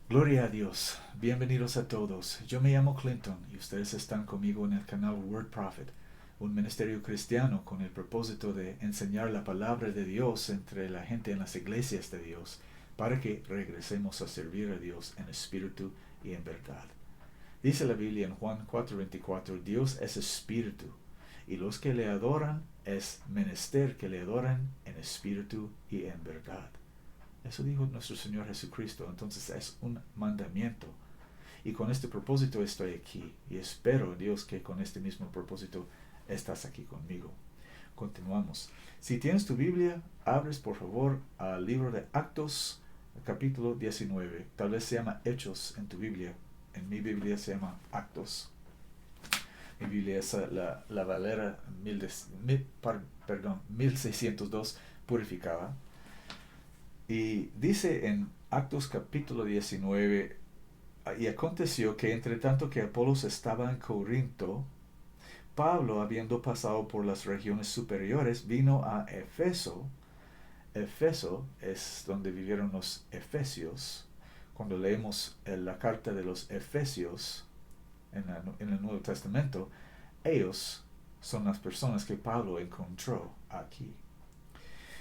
Gloria a Dios. Bienvenidos a todos. Yo me llamo Clinton y ustedes están conmigo en el canal Word Prophet, un ministerio cristiano con el propósito de enseñar la palabra de Dios entre la gente en las iglesias de Dios para que regresemos a servir a Dios en espíritu y en verdad. Dice la Biblia en Juan 4:24, Dios es espíritu y los que le adoran es menester que le adoren en espíritu y en verdad. Eso dijo nuestro Señor Jesucristo. Entonces es un mandamiento. Y con este propósito estoy aquí. Y espero, Dios, que con este mismo propósito estás aquí conmigo. Continuamos. Si tienes tu Biblia, abres por favor al libro de Actos, capítulo 19. Tal vez se llama Hechos en tu Biblia. En mi Biblia se llama Actos. Mi Biblia es la Valera 1602 purificada. Y dice en Actos capítulo 19, y aconteció que entre tanto que Apolos estaba en Corinto, Pablo, habiendo pasado por las regiones superiores, vino a Efeso. Efeso es donde vivieron los efesios. Cuando leemos la carta de los efesios en el Nuevo Testamento, ellos son las personas que Pablo encontró aquí.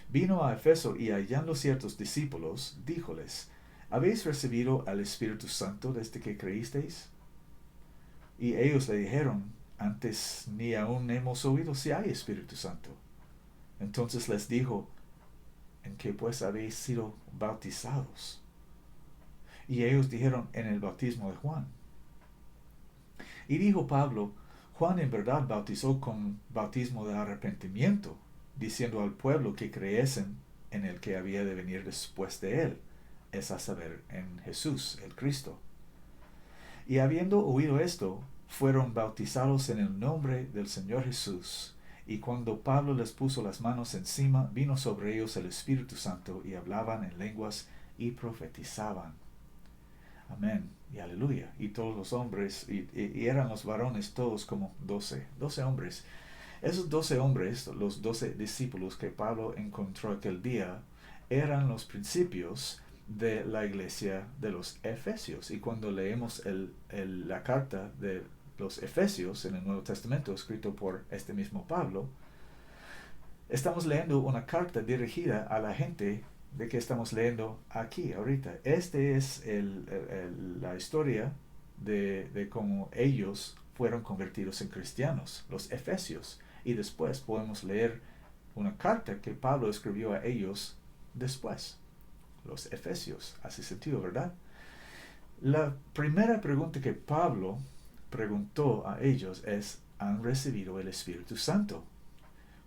Vino a Efeso y hallando ciertos discípulos, díjoles, ¿habéis recibido al Espíritu Santo desde que creísteis? Y ellos le dijeron, antes ni aún hemos oído si hay Espíritu Santo. Entonces les dijo, ¿en qué pues habéis sido bautizados? Y ellos dijeron, en el bautismo de Juan. Y dijo Pablo, Juan en verdad bautizó con bautismo de arrepentimiento, diciendo al pueblo que creyesen en el que había de venir después de él, es a saber, en Jesús, el Cristo. Y habiendo oído esto, fueron bautizados en el nombre del Señor Jesús. Y cuando Pablo les puso las manos encima, vino sobre ellos el Espíritu Santo, y hablaban en lenguas y profetizaban. Amén y aleluya. Y todos los hombres, y eran los varones todos como 12 hombres. Esos 12 hombres, los 12 discípulos que Pablo encontró aquel día, eran los principios de la iglesia de los Efesios. Y cuando leemos la carta de los Efesios en el Nuevo Testamento, escrito por este mismo Pablo, estamos leyendo una carta dirigida a la gente de que estamos leyendo aquí ahorita. Este es la historia de cómo ellos fueron convertidos en cristianos, los efesios. Y después podemos leer una carta que Pablo escribió a ellos después, los efesios. Hace sentido, ¿verdad? La primera pregunta que Pablo preguntó a ellos es, ¿han recibido el Espíritu Santo?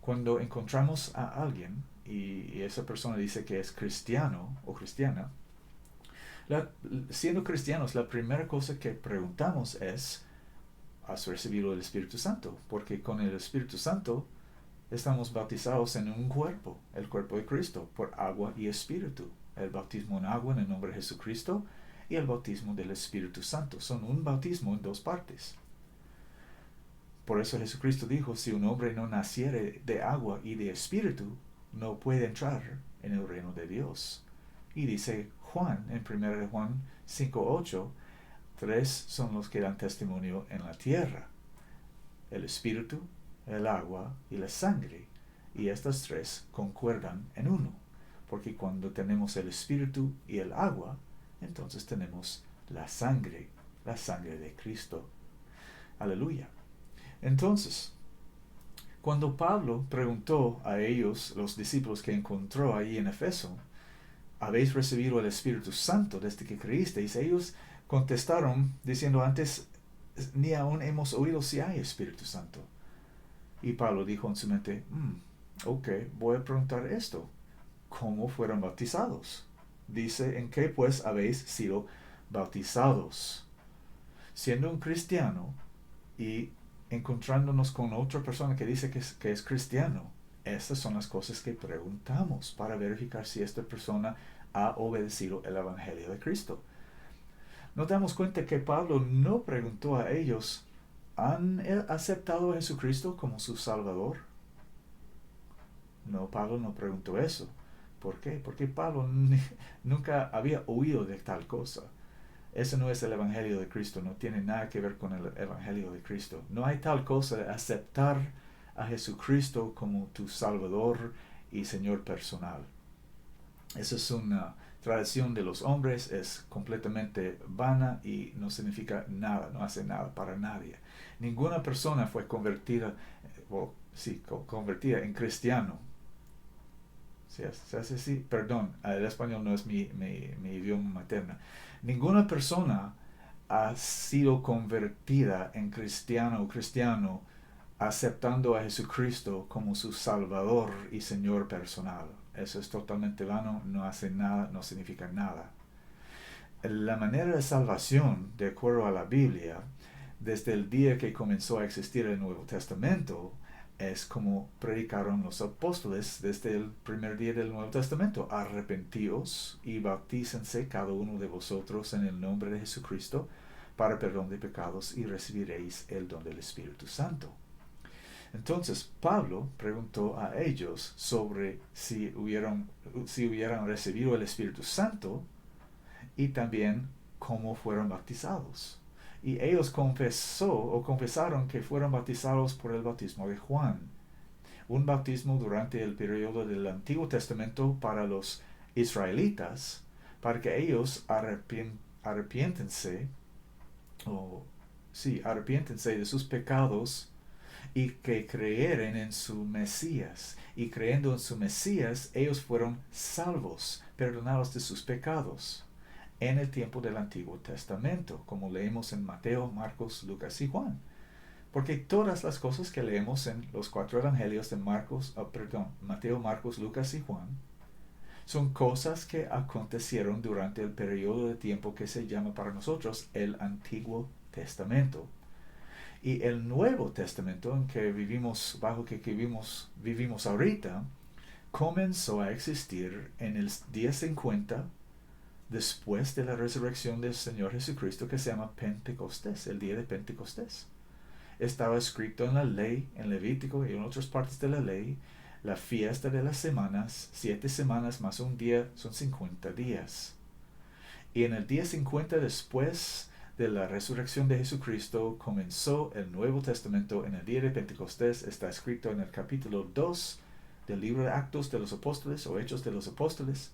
Cuando encontramos a alguien y esa persona dice que es cristiano o cristiana, siendo cristianos, la primera cosa que preguntamos es, ¿has recibido el Espíritu Santo? Porque con el Espíritu Santo estamos bautizados en un cuerpo, el cuerpo de Cristo, por agua y espíritu. El bautismo en agua en el nombre de Jesucristo y el bautismo del Espíritu Santo. Son un bautismo en dos partes. Por eso Jesucristo dijo, si un hombre no naciere de agua y de espíritu, no puede entrar en el reino de Dios. Y dice Juan, en 1 Juan 5:8, tres son los que dan testimonio en la tierra: el espíritu, el agua y la sangre. Y estas tres concuerdan en uno, porque cuando tenemos el espíritu y el agua, entonces tenemos la sangre de Cristo. Aleluya. Entonces, cuando Pablo preguntó a ellos, los discípulos que encontró ahí en Efeso, ¿habéis recibido el Espíritu Santo desde que creísteis? Ellos contestaron diciendo, antes ni aún hemos oído si hay Espíritu Santo. Y Pablo dijo en su mente, ok, voy a preguntar esto. ¿Cómo fueron bautizados? Dice, ¿en qué pues habéis sido bautizados? Siendo un cristiano y encontrándonos con otra persona que dice que es cristiano, estas son las cosas que preguntamos para verificar si esta persona ha obedecido el Evangelio de Cristo. Nos damos cuenta que Pablo no preguntó a ellos, ¿han aceptado a Jesucristo como su Salvador? No, Pablo no preguntó eso. ¿Por qué? Porque Pablo nunca había oído de tal cosa. Ese no es el Evangelio de Cristo, no tiene nada que ver con el Evangelio de Cristo. No hay tal cosa de aceptar a Jesucristo como tu Salvador y Señor personal. Esa es una tradición de los hombres, es completamente vana y no significa nada, no hace nada para nadie. Ninguna persona fue convertida, convertida en cristiano. ¿Se hace así? Perdón, el español no es mi idioma materno. Ninguna persona ha sido convertida en cristiano o cristiano aceptando a Jesucristo como su Salvador y Señor personal. Eso es totalmente vano, no hace nada, no significa nada. La manera de salvación, de acuerdo a la Biblia, desde el día que comenzó a existir el Nuevo Testamento, es como predicaron los apóstoles desde el primer día del Nuevo Testamento. Arrepentíos y bautícense cada uno de vosotros en el nombre de Jesucristo para perdón de pecados y recibiréis el don del Espíritu Santo. Entonces Pablo preguntó a ellos sobre si hubieran recibido el Espíritu Santo y también cómo fueron bautizados. Y ellos confesaron que fueron bautizados por el bautismo de Juan. Un bautismo durante el periodo del Antiguo Testamento para los israelitas, para que ellos arrepiéntense de sus pecados y que creyeran en su Mesías. Y creyendo en su Mesías, ellos fueron salvos, perdonados de sus pecados en el tiempo del Antiguo Testamento, como leemos en Mateo, Marcos, Lucas y Juan. Porque todas las cosas que leemos en los 4 evangelios de Mateo, Marcos, Lucas y Juan, son cosas que acontecieron durante el periodo de tiempo que se llama para nosotros el Antiguo Testamento. Y el Nuevo Testamento en que vivimos ahorita, comenzó a existir en el día 50 después de la resurrección del Señor Jesucristo, que se llama Pentecostés, el día de Pentecostés. Estaba escrito en la ley, en Levítico y en otras partes de la ley, la fiesta de las semanas, 7 semanas más un día son 50 días. Y en el día 50 después de la resurrección de Jesucristo comenzó el Nuevo Testamento. En el día de Pentecostés está escrito en el capítulo 2 del libro de Actos de los Apóstoles o Hechos de los Apóstoles.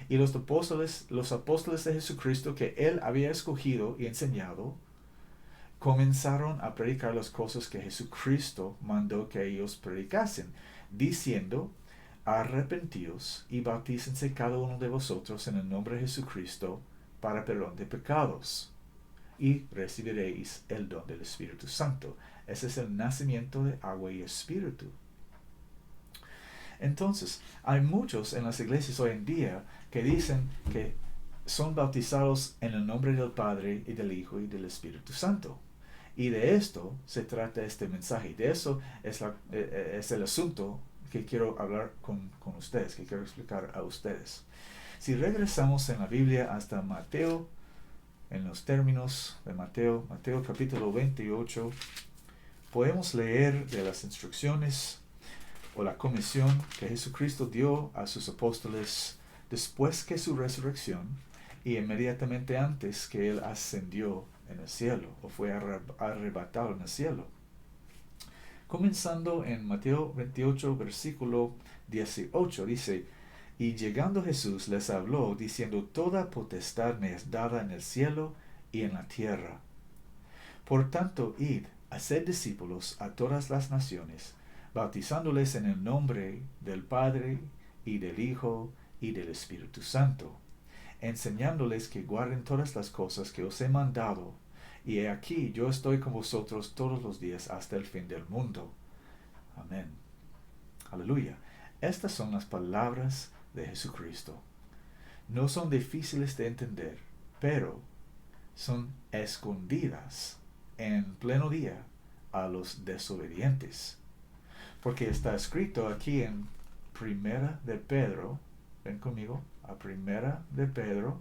Y los apóstoles de Jesucristo que él había escogido y enseñado, comenzaron a predicar las cosas que Jesucristo mandó que ellos predicasen, diciendo: arrepentíos y bautícense cada uno de vosotros en el nombre de Jesucristo para perdón de pecados, y recibiréis el don del Espíritu Santo. Ese es el nacimiento de agua y espíritu. Entonces, hay muchos en las iglesias hoy en día que dicen que son bautizados en el nombre del Padre y del Hijo y del Espíritu Santo. Y de esto se trata este mensaje. De eso es el asunto que quiero hablar con ustedes, que quiero explicar a ustedes. Si regresamos en la Biblia hasta Mateo, en los términos de Mateo capítulo 28, podemos leer de las instrucciones o la comisión que Jesucristo dio a sus apóstoles después que su resurrección y inmediatamente antes que él ascendió en el cielo o fue arrebatado en el cielo. Comenzando en Mateo 28, versículo 18, dice: y llegando Jesús les habló diciendo: toda potestad me es dada en el cielo y en la tierra. Por tanto, id, haced discípulos a todas las naciones, bautizándoles en el nombre del Padre y del Hijo y del Espíritu Santo, enseñándoles que guarden todas las cosas que os he mandado, y he aquí yo estoy con vosotros todos los días hasta el fin del mundo. Amén. Aleluya. Estas son las palabras de Jesucristo. No son difíciles de entender, pero son escondidas en pleno día a los desobedientes. Porque está escrito aquí en Primera de Pedro, ven conmigo, a Primera de Pedro,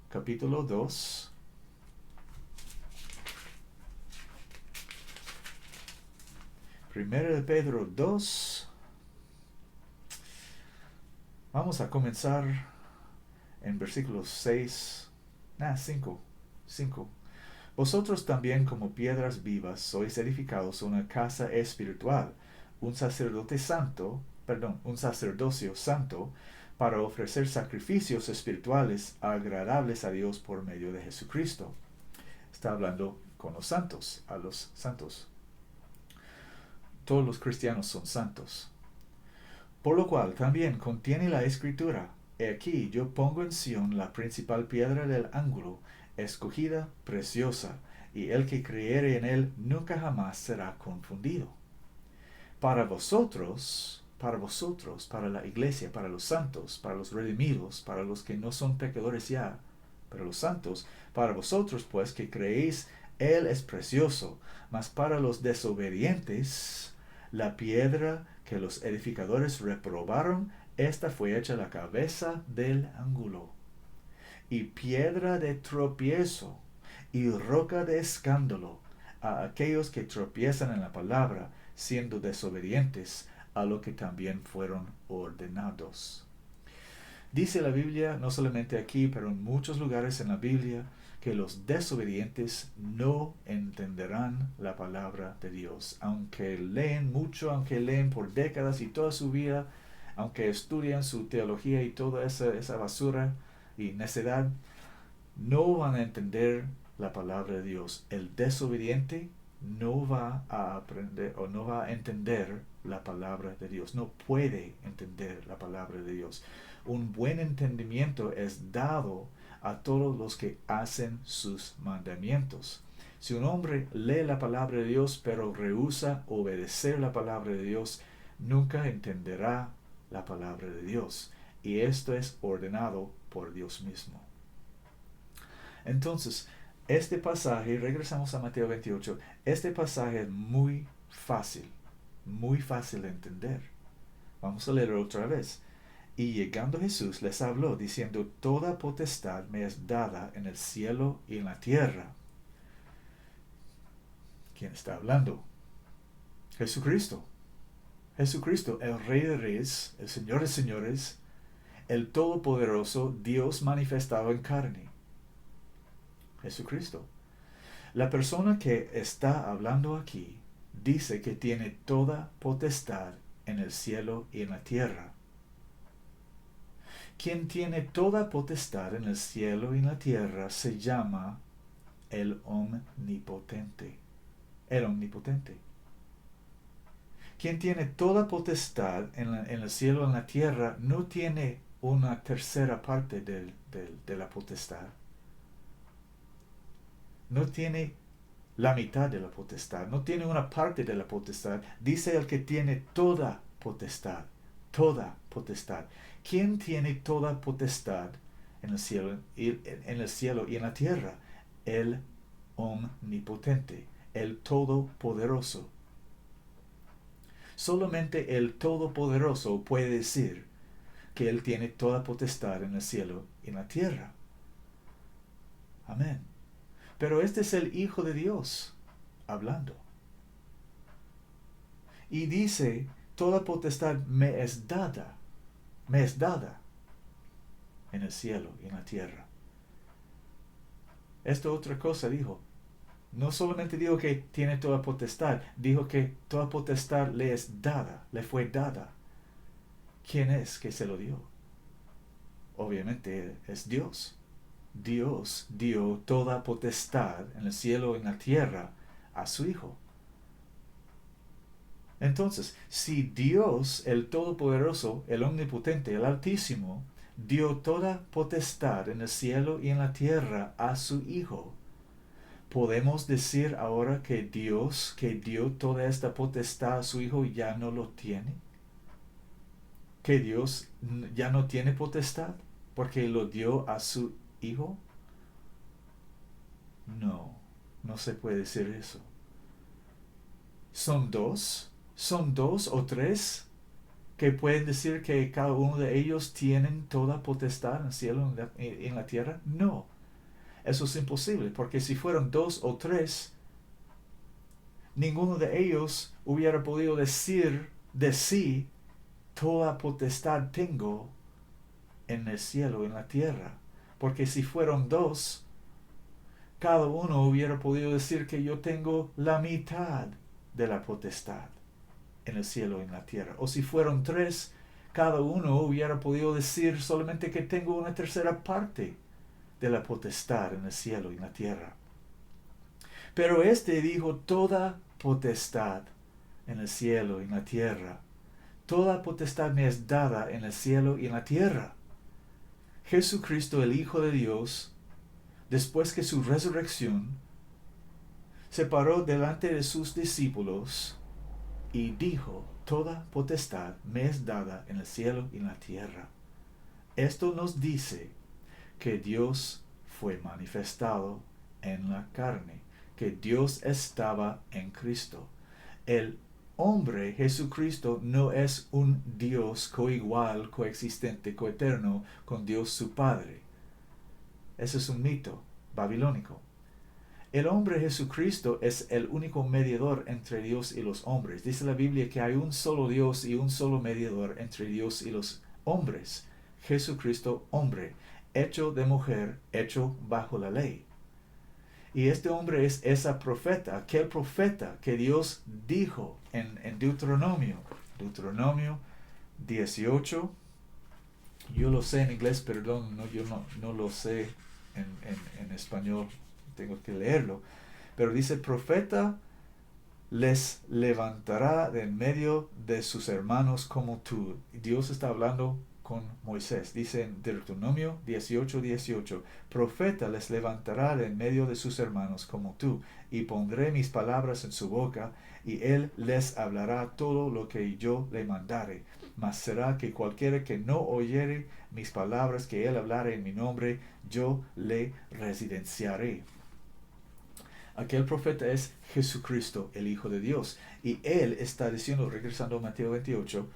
capítulo 2, Primera de Pedro 2, vamos a comenzar en versículo 6 5. 5. Vosotros también como piedras vivas sois edificados una casa espiritual, un sacerdote santo, un sacerdocio santo, para ofrecer sacrificios espirituales agradables a Dios por medio de Jesucristo. Está hablando con los santos, a los santos. Todos los cristianos son santos. Por lo cual también contiene la Escritura: He aquí yo pongo en Sión la principal piedra del ángulo, escogida, preciosa, y el que creyere en él nunca jamás será confundido. Para vosotros, para la iglesia, para los santos, para los redimidos, para los que no son pecadores ya, para los santos, para vosotros pues que creéis, él es precioso, mas para los desobedientes, la piedra que los edificadores reprobaron, esta fue hecha la cabeza del ángulo, y piedra de tropiezo, y roca de escándalo a aquellos que tropiezan en la palabra, siendo desobedientes a lo que también fueron ordenados. Dice la Biblia, no solamente aquí, pero en muchos lugares en la Biblia, que los desobedientes no entenderán la palabra de Dios. Aunque leen mucho, aunque leen por décadas y toda su vida, aunque estudian su teología y toda esa basura y necedad, no van a entender la palabra de Dios. El desobediente no va a aprender o no va a entender la palabra de Dios. No puede entender la palabra de Dios. Un buen entendimiento es dado a todos los que hacen sus mandamientos. Si un hombre lee la palabra de Dios pero rehúsa obedecer la palabra de Dios, nunca entenderá la palabra de Dios. Y esto es ordenado por Dios mismo. Entonces, este pasaje, regresamos a Mateo 28, este pasaje es muy fácil de entender. Vamos a leerlo otra vez. Y llegando Jesús les habló, diciendo: Toda potestad me es dada en el cielo y en la tierra. ¿Quién está hablando? Jesucristo. Jesucristo, el Rey de Reyes, el Señor de Señores, el Todopoderoso, Dios manifestado en carne. Jesucristo. La persona que está hablando aquí dice que tiene toda potestad en el cielo y en la tierra. Quien tiene toda potestad en el cielo y en la tierra se llama el Omnipotente. El Omnipotente. Quien tiene toda potestad en el cielo y en la tierra no tiene una tercera parte de la potestad. No tiene la mitad de la potestad, no tiene una parte de la potestad. Dice el que tiene toda potestad, toda potestad. ¿Quién tiene toda potestad en el cielo y en la tierra? El Omnipotente, el Todopoderoso. Solamente el Todopoderoso puede decir que Él tiene toda potestad en el cielo y en la tierra. Amén. Pero este es el Hijo de Dios hablando. Y dice: toda potestad me es dada en el cielo y en la tierra. Esto otra cosa dijo. No solamente dijo que tiene toda potestad, dijo que toda potestad le es dada, le fue dada. ¿Quién es que se lo dio? Obviamente es Dios. Dios dio toda potestad en el cielo y en la tierra a su Hijo. Entonces, si Dios, el Todopoderoso, el Omnipotente, el Altísimo, dio toda potestad en el cielo y en la tierra a su Hijo, ¿podemos decir ahora que Dios, que dio toda esta potestad a su Hijo, ya no lo tiene? ¿Que Dios ya no tiene potestad porque lo dio a su Hijo? No, no se puede decir eso. ¿Son dos o tres que pueden decir que cada uno de ellos tienen toda potestad en el cielo y en la tierra? No, eso es imposible, porque si fueran 2 o 3, ninguno de ellos hubiera podido decir de sí: toda potestad tengo en el cielo y en la tierra, porque si fueron dos, cada uno hubiera podido decir que yo tengo la mitad de la potestad en el cielo y en la tierra. O si fueron tres, cada uno hubiera podido decir solamente que tengo una tercera parte de la potestad en el cielo y en la tierra. Pero este dijo toda potestad en el cielo y en la tierra. Toda potestad me es dada en el cielo y en la tierra. Jesucristo, el Hijo de Dios, después que su resurrección, se paró delante de sus discípulos y dijo, toda potestad me es dada en el cielo y en la tierra. Esto nos dice que Dios fue manifestado en la carne, que Dios estaba en Cristo. El hombre Jesucristo no es un Dios coigual, coexistente, coeterno con Dios su Padre. Ese es un mito babilónico. El hombre Jesucristo es el único mediador entre Dios y los hombres. Dice la Biblia que hay un solo Dios y un solo mediador entre Dios y los hombres. Jesucristo, hombre, hecho de mujer, hecho bajo la ley. Y este hombre es esa profeta, aquel profeta que Dios dijo en Deuteronomio 18. Yo lo sé en inglés, perdón, yo no lo sé en español, tengo que leerlo. Pero dice, profeta les levantará de en medio de sus hermanos como tú. Dios está hablando con Moisés. Dice en Deuteronomio 18:18, profeta les levantará de en medio de sus hermanos como tú, y pondré mis palabras en su boca, y él les hablará todo lo que yo le mandare. Mas será que cualquiera que no oyere mis palabras que él hablare en mi nombre, yo le residenciaré. Aquel profeta es Jesucristo, el Hijo de Dios. Y él está diciendo, regresando a Mateo 28,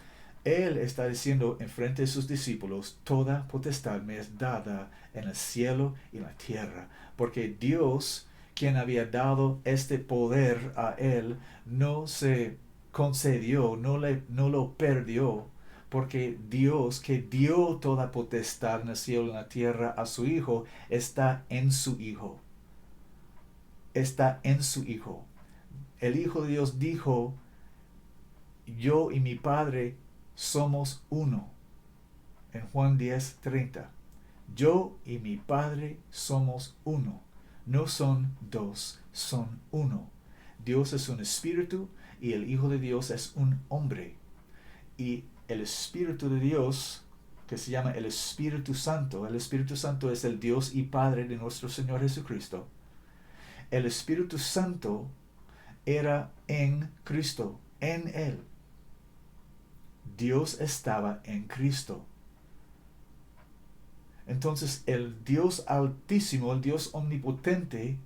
él está diciendo en frente de sus discípulos, toda potestad me es dada en el cielo y en la tierra. Porque Dios, quien había dado este poder a él, no se concedió, no lo perdió, porque Dios, que dio toda potestad en el cielo y en la tierra a su Hijo, está en su Hijo. Está en su Hijo. El Hijo de Dios dijo, yo y mi Padre somos uno. En Juan 10:30. Yo y mi Padre somos uno. No son dos, son uno. Dios es un espíritu y el Hijo de Dios es un hombre. Y el Espíritu de Dios, que se llama el Espíritu Santo es el Dios y Padre de nuestro Señor Jesucristo. El Espíritu Santo era en Cristo, en Él. Dios estaba en Cristo. Entonces el Dios altísimo, el Dios omnipotente,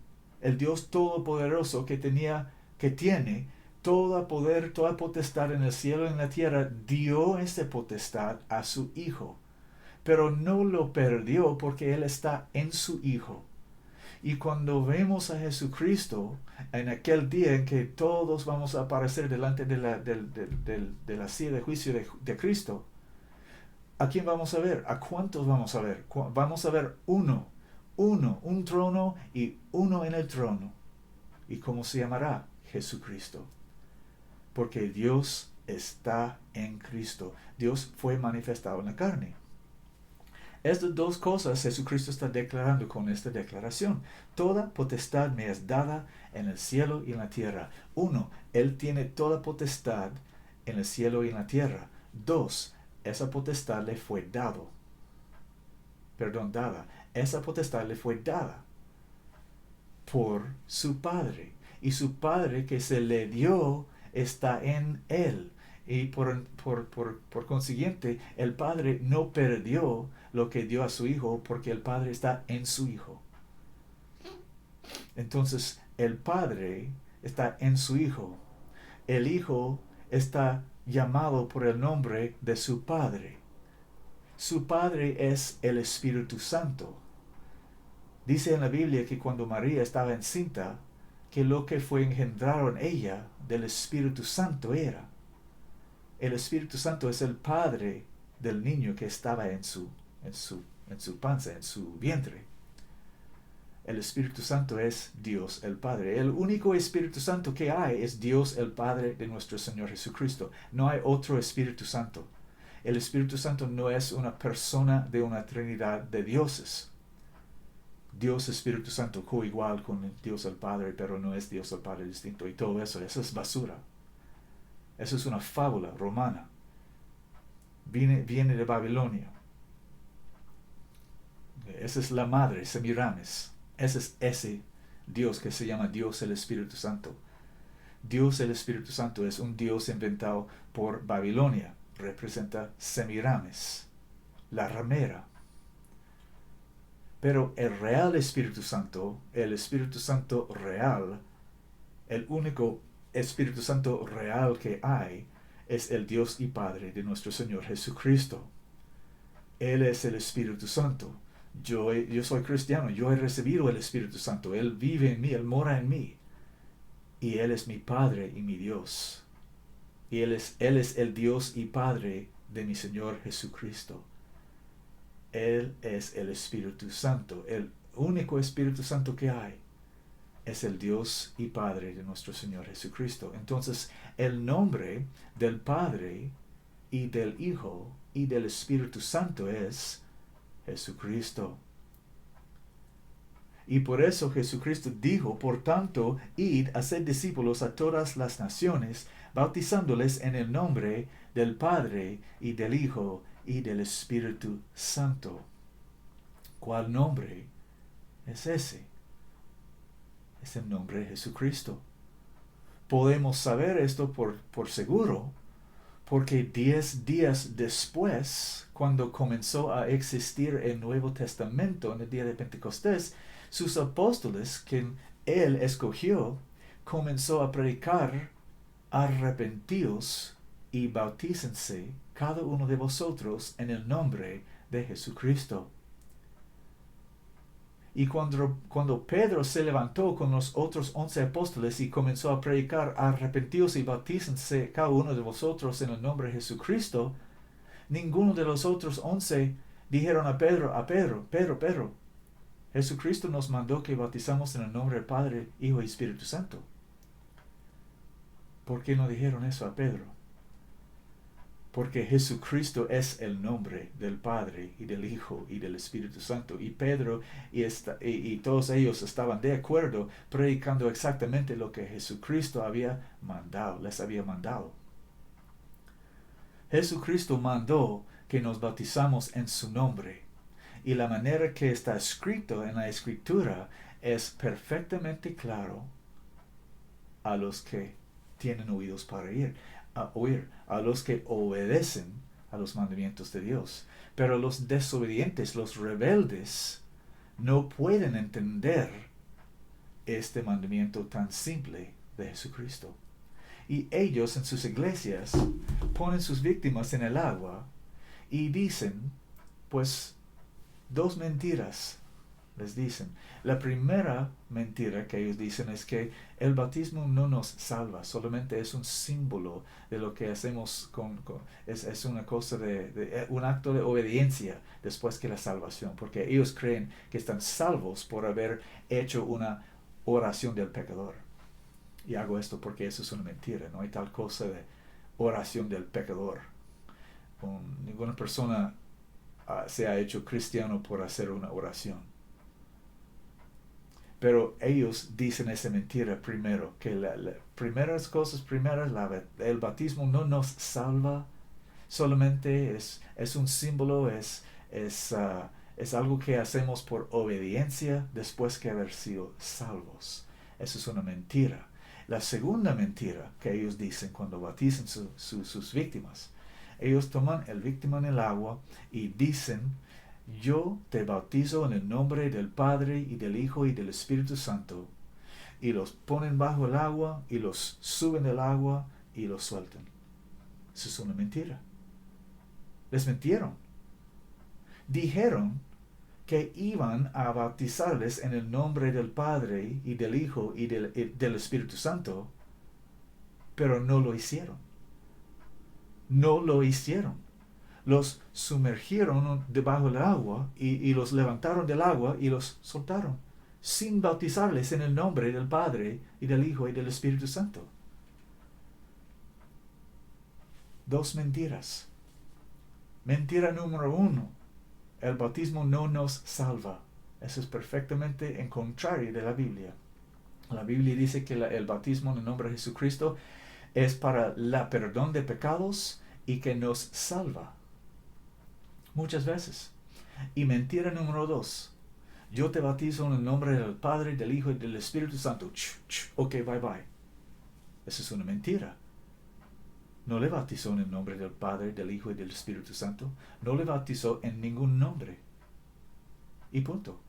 el Dios todopoderoso que tiene todo poder, toda potestad en el cielo y en la tierra, dio esa potestad a su Hijo. Pero no lo perdió porque Él está en su Hijo. Y cuando vemos a Jesucristo, en aquel día en que todos vamos a aparecer delante de la silla de juicio de Cristo, ¿a quién vamos a ver? ¿A cuántos vamos a ver? Vamos a ver un trono y uno en el trono. ¿Y cómo se llamará? Jesucristo. Porque Dios está en Cristo. Dios fue manifestado en la carne. Estas dos cosas Jesucristo está declarando con esta declaración. Toda potestad me es dada en el cielo y en la tierra. 1. Él tiene toda potestad en el cielo y en la tierra. 2. Esa potestad le fue dada. Esa potestad le fue dada por su Padre. Y su Padre que se le dio está en Él. Y por consiguiente, el Padre no perdió lo que dio a su Hijo porque el Padre está en su Hijo. Entonces, el Padre está en su Hijo. El Hijo está llamado por el nombre de su Padre. Su Padre es el Espíritu Santo. Dice en la Biblia que cuando María estaba encinta, que lo que fue engendrado en ella del Espíritu Santo era. El Espíritu Santo es el Padre del niño que estaba en su su panza, en su vientre. El Espíritu Santo es Dios el Padre. El único Espíritu Santo que hay es Dios el Padre de nuestro Señor Jesucristo. No hay otro Espíritu Santo. El Espíritu Santo no es una persona de una trinidad de dioses. Dios Espíritu Santo coigual con Dios el Padre, pero no es Dios el Padre distinto. Y todo eso es basura. Eso es una fábula romana. Viene de Babilonia. Esa es la madre, Semiramis. Ese es ese Dios que se llama Dios el Espíritu Santo. Dios el Espíritu Santo es un Dios inventado por Babilonia. Representa Semiramis, la ramera. Pero el real Espíritu Santo, el Espíritu Santo real, el único Espíritu Santo real que hay, es el Dios y Padre de nuestro Señor Jesucristo. Él es el Espíritu Santo. Yo soy cristiano, yo he recibido el Espíritu Santo. Él vive en mí, Él mora en mí. Y Él es mi Padre y mi Dios. Y Él es el Dios y Padre de mi Señor Jesucristo. Él es el Espíritu Santo. El único Espíritu Santo que hay es el Dios y Padre de nuestro Señor Jesucristo. Entonces, el nombre del Padre y del Hijo y del Espíritu Santo es Jesucristo. Y por eso Jesucristo dijo, por tanto, id a ser discípulos a todas las naciones, bautizándoles en el nombre del Padre y del Hijo y del Espíritu Santo. ¿Cuál nombre es ese? Es el nombre de Jesucristo. Podemos saber esto por seguro, porque 10 días después, cuando comenzó a existir el Nuevo Testamento en el día de Pentecostés, sus apóstoles, que él escogió, comenzó a predicar: arrepentíos y bautícense cada uno de vosotros en el nombre de Jesucristo. Y cuando Pedro se levantó con los otros 11 apóstoles y comenzó a predicar: arrepentíos y bautícense cada uno de vosotros en el nombre de Jesucristo, ninguno de los otros 11 dijeron a Pedro, Jesucristo nos mandó que bautizamos en el nombre del Padre, Hijo y Espíritu Santo. ¿Por qué no dijeron eso a Pedro? Porque Jesucristo es el nombre del Padre y del Hijo y del Espíritu Santo. Y Pedro y todos ellos estaban de acuerdo, predicando exactamente lo que Jesucristo les había mandado. Jesucristo mandó que nos bautizamos en su nombre. Y la manera que está escrito en la Escritura es perfectamente claro a los que tienen oídos para oír, a los que obedecen a los mandamientos de Dios. Pero los desobedientes, los rebeldes, no pueden entender este mandamiento tan simple de Jesucristo. Y ellos en sus iglesias ponen sus víctimas en el agua y dicen, pues, 2 mentiras les dicen. La primera mentira que ellos dicen es que el bautismo no nos salva, solamente es un símbolo de lo que hacemos es una cosa de un acto de obediencia después que la salvación, porque ellos creen que están salvos por haber hecho una oración del pecador. Y hago esto porque eso es una mentira, no hay tal cosa de oración del pecador. Ninguna persona se ha hecho cristiano por hacer una oración. Pero ellos dicen esa mentira primero, que el bautismo no nos salva, solamente es un símbolo, es algo que hacemos por obediencia después que haber sido salvos. Eso es una mentira. La segunda mentira que ellos dicen cuando bautizan sus víctimas, ellos toman el víctima en el agua y dicen: yo te bautizo en el nombre del Padre y del Hijo y del Espíritu Santo. Y los ponen bajo el agua y los suben del agua y los sueltan. Eso es una mentira. Les mintieron. Dijeron que iban a bautizarles en el nombre del Padre y del Hijo y del Espíritu Santo, pero no lo hicieron. No lo hicieron. los sumergieron debajo del agua y los levantaron del agua y los soltaron, sin bautizarles en el nombre del Padre y del Hijo y del Espíritu Santo. Dos mentiras. Mentira número 1. El bautismo no nos salva. Eso es perfectamente en contrario de la Biblia. La Biblia dice que el bautismo en el nombre de Jesucristo es para el perdón de pecados y que nos salva. Muchas veces. Y mentira número 2. Yo te bautizo en el nombre del Padre, del Hijo y del Espíritu Santo. Ok, bye bye. Esa es una mentira. No le bautizó en el nombre del Padre, del Hijo y del Espíritu Santo. No le bautizó en ningún nombre. Y punto.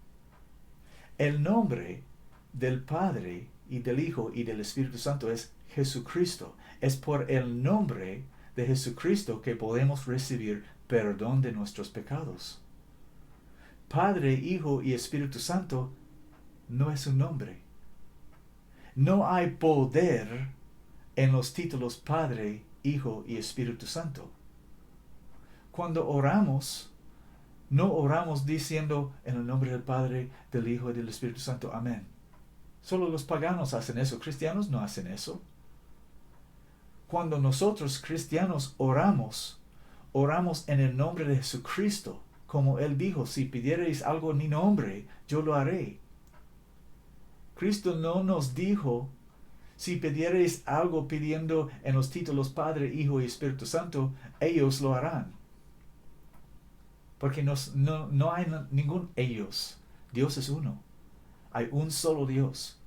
El nombre del Padre y del Hijo y del Espíritu Santo es Jesucristo. Es por el nombre de Jesucristo que podemos recibir perdón de nuestros pecados. Padre, Hijo y Espíritu Santo no es un nombre. No hay poder en los títulos Padre, Hijo y Espíritu Santo. Cuando oramos, no oramos diciendo en el nombre del Padre, del Hijo y del Espíritu Santo. Amén. Solo los paganos hacen eso. Cristianos no hacen eso. Cuando nosotros cristianos oramos en el nombre de Jesucristo. Como Él dijo, si pidierais algo en mi nombre, yo lo haré. Cristo no nos dijo, si pidierais algo pidiendo en los títulos Padre, Hijo y Espíritu Santo, ellos lo harán. Porque no hay ningún ellos. Dios es uno. Hay un solo Dios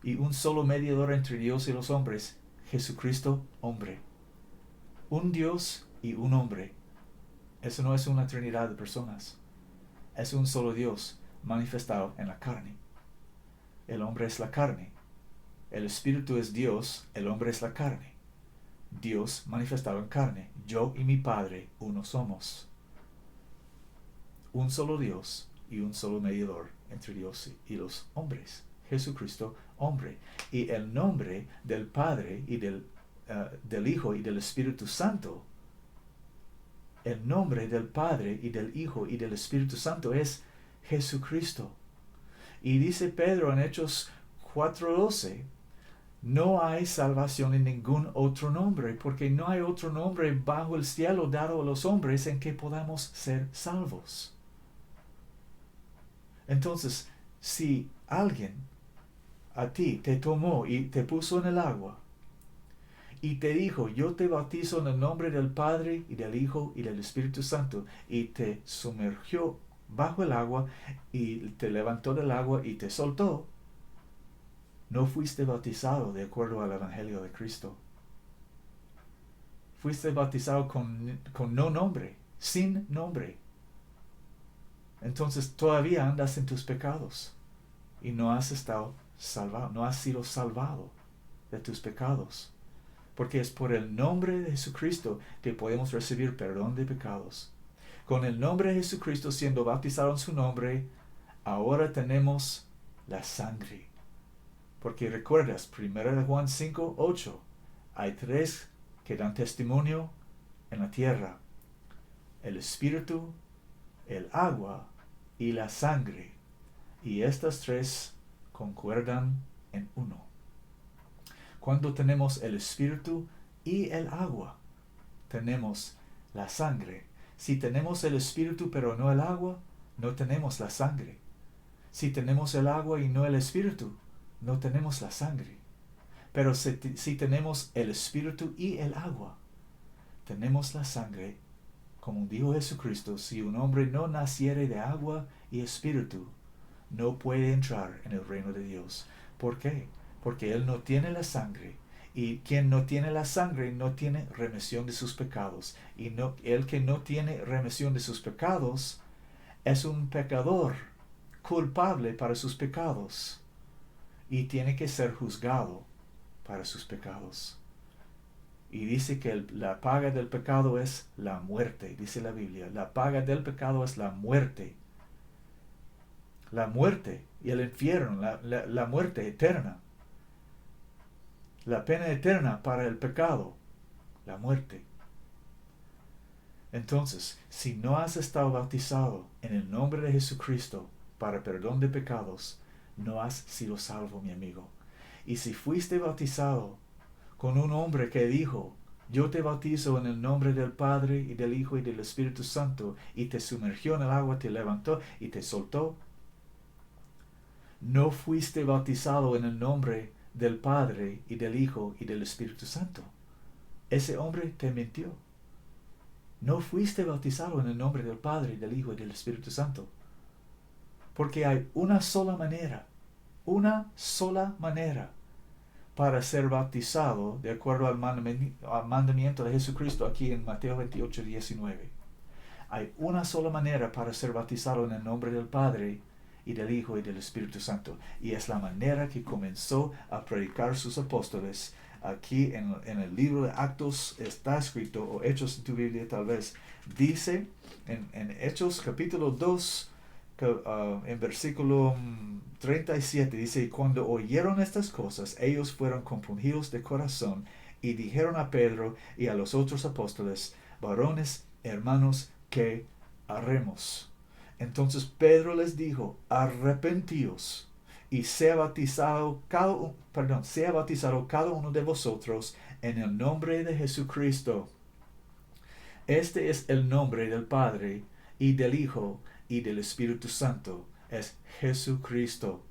y un solo mediador entre Dios y los hombres, Jesucristo, hombre. Un Dios y un hombre. Eso no es una trinidad de personas. Es un solo Dios manifestado en la carne. El hombre es la carne. El Espíritu es Dios, el hombre es la carne. Dios manifestado en carne. Yo y mi Padre uno somos. Un solo Dios y un solo mediador entre Dios y los hombres. Jesucristo, hombre. Y el nombre del Padre y del Hijo y del Espíritu Santo, el nombre del Padre y del Hijo y del Espíritu Santo es Jesucristo. Y dice Pedro en Hechos 4:12, no hay salvación en ningún otro nombre, porque no hay otro nombre bajo el cielo dado a los hombres en que podamos ser salvos. Entonces, si alguien a ti te tomó y te puso en el agua y te dijo, yo te bautizo en el nombre del Padre y del Hijo y del Espíritu Santo, y te sumergió bajo el agua y te levantó del agua y te soltó, no fuiste bautizado de acuerdo al Evangelio de Cristo. Fuiste bautizado con no nombre, sin nombre. Entonces todavía andas en tus pecados y no has estado salvado, no has sido salvado de tus pecados. Porque es por el nombre de Jesucristo que podemos recibir perdón de pecados. Con el nombre de Jesucristo, siendo bautizado en su nombre, ahora tenemos la sangre. Porque recuerdas, 1 Juan 5:8, hay 3 que dan testimonio en la tierra: el Espíritu, el agua y la sangre. Y estas 3 concuerdan en uno. Cuando tenemos el Espíritu y el agua, tenemos la sangre. Si tenemos el Espíritu pero no el agua, no tenemos la sangre. Si tenemos el agua y no el Espíritu, no tenemos la sangre. Pero si tenemos el Espíritu y el agua, tenemos la sangre. Como dijo Jesucristo, si un hombre no naciere de agua y Espíritu, no puede entrar en el reino de Dios. ¿Por qué? Porque él no tiene la sangre, y quien no tiene la sangre no tiene remisión de sus pecados, y el que no tiene remisión de sus pecados es un pecador culpable para sus pecados y tiene que ser juzgado para sus pecados. Y dice que la paga del pecado es la muerte, dice la Biblia. La paga del pecado es la muerte. La muerte y el infierno, la muerte eterna. La pena eterna para el pecado, la muerte. Entonces, si no has estado bautizado en el nombre de Jesucristo para perdón de pecados, no has sido salvo, mi amigo. Y si fuiste bautizado con un hombre que dijo, yo te bautizo en el nombre del Padre y del Hijo y del Espíritu Santo, y te sumergió en el agua, te levantó y te soltó, no fuiste bautizado en el nombre del Padre y del Hijo y del Espíritu Santo. Ese hombre te mintió. No fuiste bautizado en el nombre del Padre, del Hijo y del Espíritu Santo. Porque hay una sola manera para ser bautizado de acuerdo al mandamiento de Jesucristo aquí en Mateo 28:19. Hay una sola manera para ser bautizado en el nombre del Padre y del Hijo y del Espíritu Santo. Y es la manera que comenzó a predicar sus apóstoles. Aquí en el libro de Actos está escrito, o Hechos en tu Biblia tal vez, dice en Hechos capítulo 2, en versículo 37, dice, y cuando oyeron estas cosas, ellos fueron compungidos de corazón y dijeron a Pedro y a los otros apóstoles, varones, hermanos, ¿qué haremos? Entonces Pedro les dijo, arrepentíos y sea bautizado cada uno de vosotros en el nombre de Jesucristo. Este es el nombre del Padre y del Hijo y del Espíritu Santo. Es Jesucristo.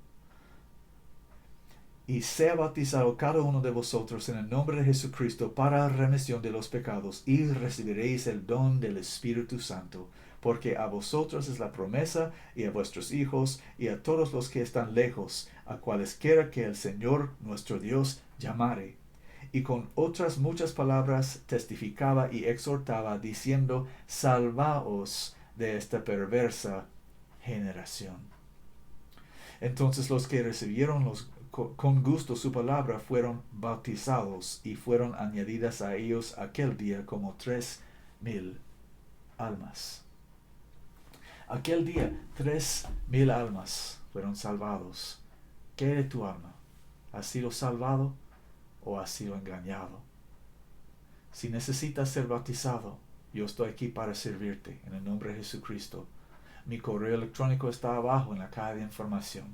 Y sea bautizado cada uno de vosotros en el nombre de Jesucristo para remisión de los pecados, y recibiréis el don del Espíritu Santo, porque a vosotros es la promesa, y a vuestros hijos, y a todos los que están lejos, a cualesquiera que el Señor nuestro Dios llamare. Y con otras muchas palabras testificaba y exhortaba, diciendo, salvaos de esta perversa generación. Entonces los que recibieron con gusto su palabra fueron bautizados, y fueron añadidas a ellos aquel día como 3,000 almas. Aquel día 3,000 almas fueron salvados. ¿Qué de tu alma? ¿Has sido salvado o has sido engañado? Si necesitas ser bautizado, yo estoy aquí para servirte en el nombre de Jesucristo. Mi correo electrónico está abajo en la caja de información.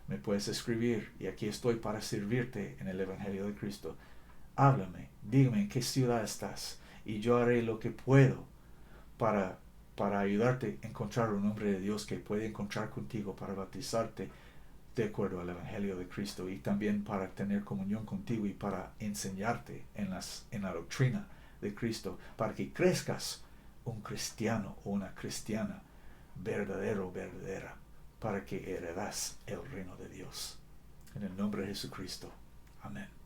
Me puedes escribir y aquí estoy para servirte en el Evangelio de Cristo. Háblame, dígame en qué ciudad estás y yo haré lo que puedo para ayudarte a encontrar un hombre de Dios que puede encontrar contigo para bautizarte de acuerdo al Evangelio de Cristo, y también para tener comunión contigo y para enseñarte en la doctrina de Cristo, para que crezcas un cristiano o una cristiana verdadera, para que heredas el reino de Dios. En el nombre de Jesucristo. Amén.